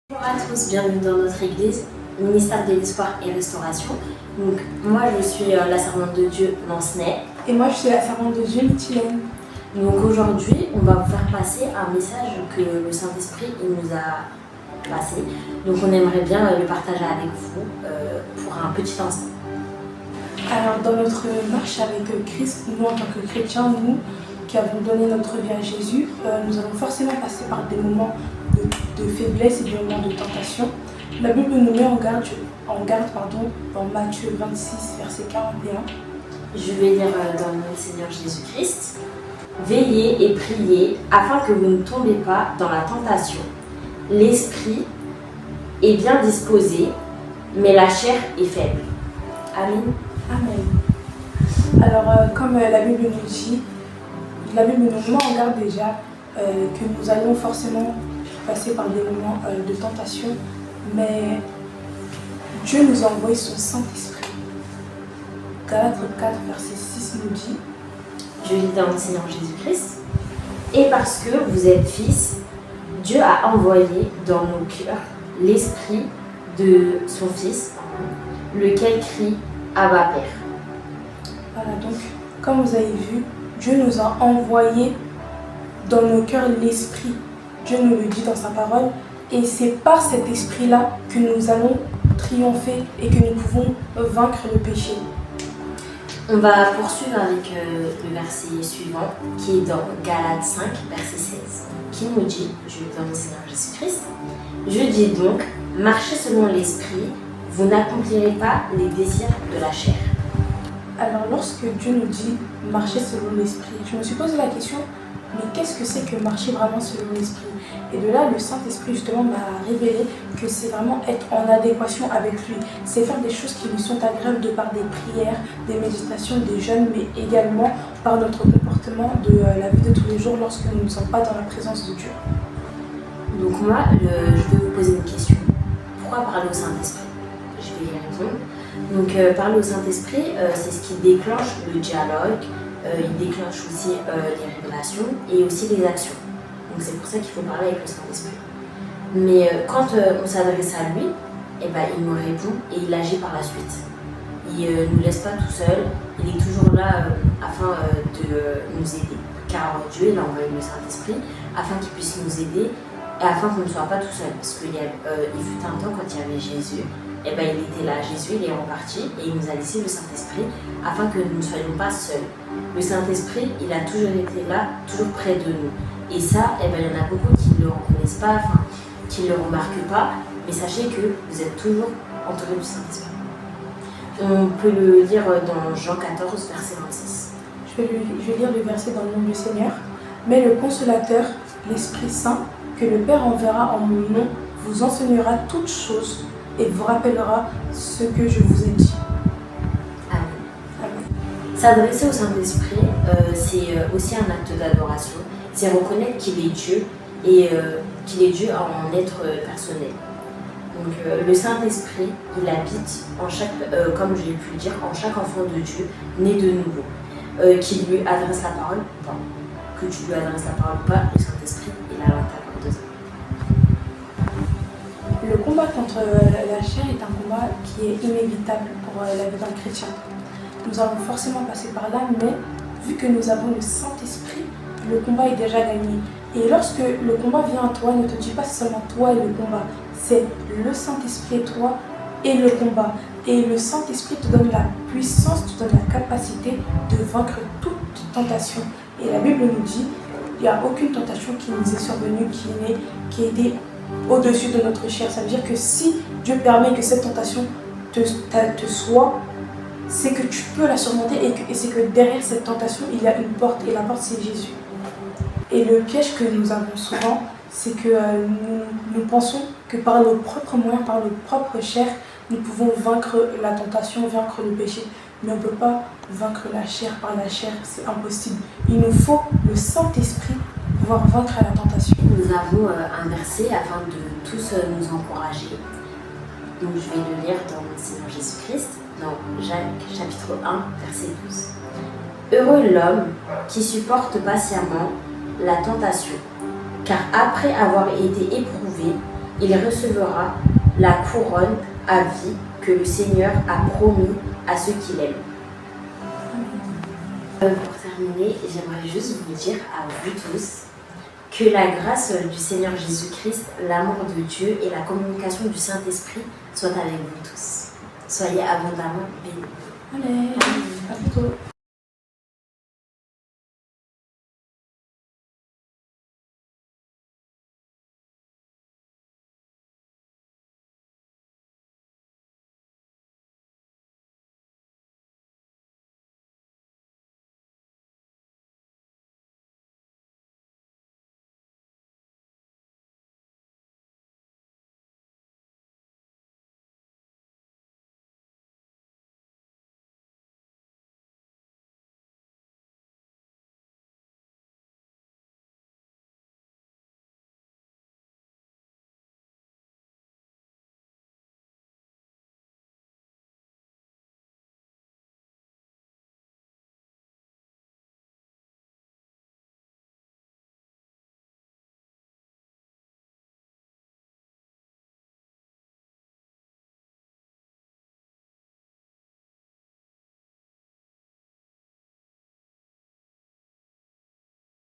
Bonjour à tous, bienvenue dans notre église, ministère de l'Espoir et Restauration. Donc, moi je suis la servante de Dieu Nancenay. Et moi je suis la servante de Dieu Mytilène. Donc aujourd'hui, on va vous faire passer un message que le Saint-Esprit nous a passé. Donc on aimerait bien le partager avec vous pour un petit instant. Alors dans notre marche avec Christ, nous en tant que chrétiens, nous qui avons donné notre vie à Jésus, nous allons forcément passer par des moments de faiblesse et des moments de tentation. La Bible nous met en garde dans Matthieu 26, verset 41. Je vais lire dans le nom du Seigneur Jésus-Christ. Veillez et priez afin que vous ne tombiez pas dans la tentation. L'esprit est bien disposé, mais la chair est faible. Amen. Amen. Alors comme la Bible nous dit, la Bible nous met en garde déjà que nous allons forcément passer par des moments de tentation, mais Dieu nous a envoyé son Saint-Esprit. Galates 4, verset 6 nous dit: Je lis dans le Seigneur Jésus-Christ. Et parce que vous êtes fils, Dieu a envoyé dans nos cœurs l'esprit de son Fils, lequel crie Abba Père. Voilà, donc comme vous avez vu, Dieu nous a envoyé dans nos cœurs l'esprit. Dieu nous le dit dans sa parole, et c'est par cet esprit-là que nous allons triompher et que nous pouvons vaincre le péché. On va poursuivre avec le verset suivant, qui est dans Galates 5, verset 16, qui nous dit, je lis dans le Seigneur Jésus-Christ, je dis donc, marchez selon l'esprit, vous n'accomplirez pas les désirs de la chair. Alors lorsque Dieu nous dit marcher selon l'esprit, je me suis posé la question, mais qu'est-ce que c'est que marcher vraiment selon l'esprit? Et de là, le Saint-Esprit justement m'a révélé que c'est vraiment être en adéquation avec lui. C'est faire des choses qui lui sont agréables de par des prières, des méditations, des jeûnes, mais également par notre comportement de la vie de tous les jours lorsque nous ne sommes pas dans la présence de Dieu. Donc moi, je vais vous poser une question. Pourquoi parler au Saint-Esprit? Je vais y répondre. Donc parler au Saint-Esprit, c'est ce qui déclenche le dialogue, il déclenche aussi les révélations et aussi les actions. Donc c'est pour ça qu'il faut parler avec le Saint-Esprit. Mais quand on s'adresse à lui, eh ben, il nous répond et il agit par la suite. Il ne nous laisse pas tout seul, il est toujours là afin de nous aider. Car Dieu il a envoyé le Saint-Esprit afin qu'il puisse nous aider et afin qu'on ne soit pas tout seul. Parce qu'il fut un temps quand il y avait Jésus, eh ben, il était là, Jésus, il est reparti et il nous a laissé le Saint-Esprit afin que nous ne soyons pas seuls. Le Saint-Esprit, il a toujours été là, toujours près de nous. Et ça, eh ben, il y en a beaucoup qui ne le reconnaissent pas, qui ne le remarquent pas, mais sachez que vous êtes toujours entourés du Saint-Esprit. On peut le lire dans Jean 14, verset 26. Je vais lire le verset dans le nom du Seigneur. Mais le Consolateur, l'Esprit Saint, que le Père enverra en mon nom, vous enseignera toutes choses et vous rappellera ce que je vous ai dit. Amen. Amen. S'adresser au Saint-Esprit, c'est aussi un acte d'adoration. C'est reconnaître qu'il est Dieu et qu'il est Dieu en être personnel. Donc le Saint-Esprit, il habite en chaque, comme je l'ai pu le dire, en chaque enfant de Dieu, né de nouveau. Qu'il lui adresse la parole ou pas, que tu lui adresses la parole ou pas, le Saint-Esprit, il a ta parole de ça. Le combat contre la chair est un combat qui est inévitable pour la vie d'un chrétien. Nous allons forcément passer par là, mais vu que nous avons le Saint-Esprit, le combat est déjà gagné. Et lorsque le combat vient à toi, ne te dis pas seulement toi et le combat, c'est le Saint-Esprit et toi et le combat. Et le Saint-Esprit te donne la puissance, te donne la capacité de vaincre toute tentation. Et la Bible nous dit, il n'y a aucune tentation qui nous est survenue, qui est été au-dessus de notre chair. Ça veut dire que si Dieu permet que cette tentation te soit, c'est que tu peux la surmonter et c'est que derrière cette tentation, il y a une porte et la porte c'est Jésus. Et le piège que nous avons souvent, c'est que nous pensons que par nos propres moyens, par nos propres chairs, nous pouvons vaincre la tentation, vaincre le péché. Mais on ne peut pas vaincre la chair par la chair, c'est impossible. Il nous faut le Saint-Esprit pour pouvoir vaincre la tentation. Nous avons un verset afin de tous nous encourager. Donc je vais le lire dans le Seigneur Jésus-Christ, dans Jacques chapitre 1, verset 12. Heureux l'homme qui supporte patiemment la tentation, car après avoir été éprouvé, Il recevra la couronne à vie que le Seigneur a promis à ceux qui l'aiment. Pour terminer, j'aimerais juste vous dire à vous tous que la grâce du Seigneur Jésus-Christ, l'amour de Dieu et la communication du Saint-Esprit soient avec vous tous. Soyez abondamment bénis. Allez, à bientôt.